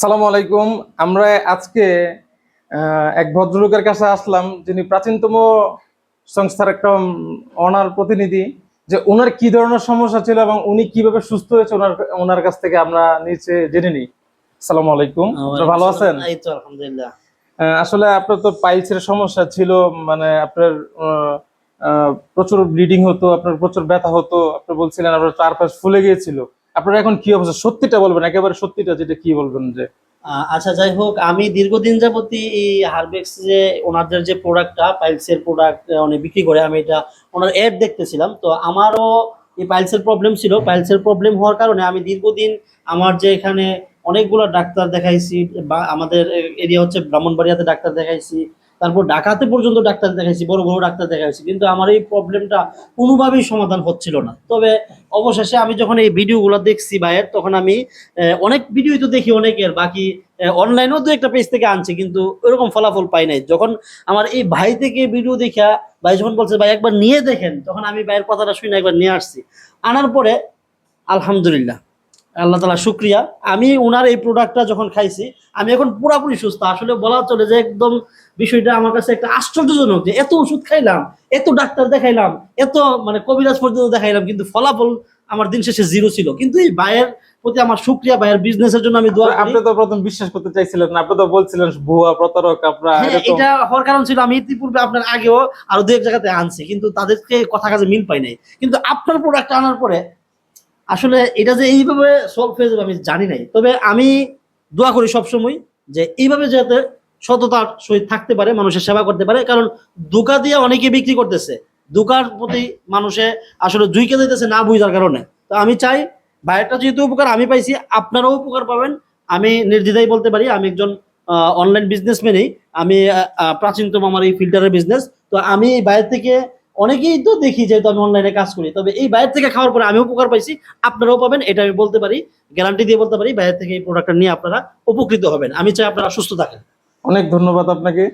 সালামু আলাইকুম। আমরা আজকে এক ভদ্রলোকের কাছে আসলাম, যিনি প্রাচীনতম সংস্থার একটা ওনার প্রতিনিধি। যে ওনার কি ধরনের সমস্যা ছিল এবং উনি কিভাবে সুস্থ হয়েছে, ওনার ওনার কাছ থেকে আমরা নিচে জেনে নিই। আসসালামু আলাইকুম, আপনারা ভালো আছেন? এই তো আলহামদুলিল্লাহ। আসলে আপনার তো পাইলসের সমস্যা ছিল, মানে আপনার প্রচুর ব্লিডিং হতো, আপনার প্রচুর ব্যথা হতো, আপনি বলছিলেন আপনার চারপাশ ফুলে গিয়েছিল। আপনার এখন কি অবস্থা, সত্যিটা বলবেন, একেবারে সত্যিটা, যেটা কি বলবেন যে আচ্ছা, যাই হোক, আমি দীর্ঘদিন যাবতই এই হারবেক্স যে ওনাদের যে প্রোডাক্টটা পাইলসের প্রোডাক্ট উনি বিক্রি করে, আমি এটা ওনার অ্যাড দেখতেছিলাম। তো আমারও এই পাইলসের প্রবলেম ছিল। পাইলসের প্রবলেম হওয়ার কারণে আমি দীর্ঘদিন আমার যে এখানে অনেকগুলো ডাক্তার দেখাইছি, বা আমাদের এরিয়া হচ্ছে ব্রাহ্মণবাড়িয়াতে ডাক্তার দেখাইছি, তারপর ঢাকাতে পর্যন্ত ডাক্তার দেখাইছি, বড় বড় ডাক্তার দেখাইছি, কিন্তু আমার এই প্রবলেমটা কোনোভাবেই সমাধান হচ্ছিল না। তবে অবশেষে আমি যখন এই ভিডিওগুলো দেখছি ভাইয়ের, তখন আমি অনেক ভিডিওই তো দেখি অনেকের, বাকি অনলাইনেও দু একটা পেজ থেকে আনছি, কিন্তু ওরকম ফলাফল পাই নাই। যখন আমার এই ভাই থেকে ভিডিও দেখা, ভাই যখন বলছে ভাই একবার নিয়ে দেখেন, তখন আমি ভাইয়ের কথাটা শুনে একবার নিয়ে আসছি। আনার পরে আলহামদুলিল্লাহ, আল্লাহ তালা শুক্রিয়া, আমি ওনার এই প্রোডাক্টটা যখন খাইছি, আমি এখন পুরাপুরি সুস্থ। আসলে বলা চলে যে একদম বিষয়টা আমার কাছে একটা আশ্চর্যজনক, যে এত ওষুধ খাইলাম, এত ডাক্তার দেখাইলাম, এত মানে কবিরাজ পর্যন্ত দেখাইলাম, কিন্তু ফলাফল আমার দিন শেষে জিরো ছিল। কিন্তু এই ভাইয়ের প্রতি আমার শুক্রিয়া, ভাইয়ের বিজনেসের জন্য আমি দোয়া করি। আপনি তো প্রথম বিশ্বাস করতে চাইছিলেন না, আপনি তো বলছিলেন ভুয়া প্রতারক আপনারা, হ্যাঁ, এরকম। এটা হওয়ার কারণ ছিল আমি ইতিপূর্বে আপনার আগেও আরো দু এক জায়গাতে আনছি, কিন্তু তাদেরকে কথা কাজে মিল পাই নাই। কিন্তু আপনার প্রোডাক্ট আনার পরে আসলে এটা যে এইভাবে সলভ হয়ে যাবে আমি জানি নাই। তবে আমি দোয়া করি সবসময় যে এইভাবে যাতে সততার সহিত থাকতে পারে, মানুষের সেবা করতে পারে। কারণ ধোঁকা দিয়ে অনেকে বিক্রি করতেছে, ধোঁকার প্রতি মানুষে আসলে জুইকে দিতেছে না বুঝার কারণে। তো আমি চাই ভাইয়েরটা যেহেতু উপকার আমি পাইছি, আপনারাও উপকার পাবেন। আমি নির্দ্বিধায় বলতে পারি আমি একজন অনলাইন বিজনেসম্যানই। আমি প্রাচীনতম আমার এই ফিল্টারের বিজনেস। তো আমি বাইরে থেকে অনেকেই তো দেখি, যেহেতু আমি অনলাইনে কাজ করি, তবে এই বাইরে থেকে খাওয়ার পরে আমি উপকার পাইছি, আপনারাও পাবেন, এটা আমি বলতে পারি, গ্যারান্টি দিয়ে বলতে পারি। বাইরে থেকে এই প্রোডাক্টটা নিয়ে আপনারা উপকৃত হবেন। আমি চাই আপনারা সুস্থ থাকেন। অনেক ধন্যবাদ আপনাকে।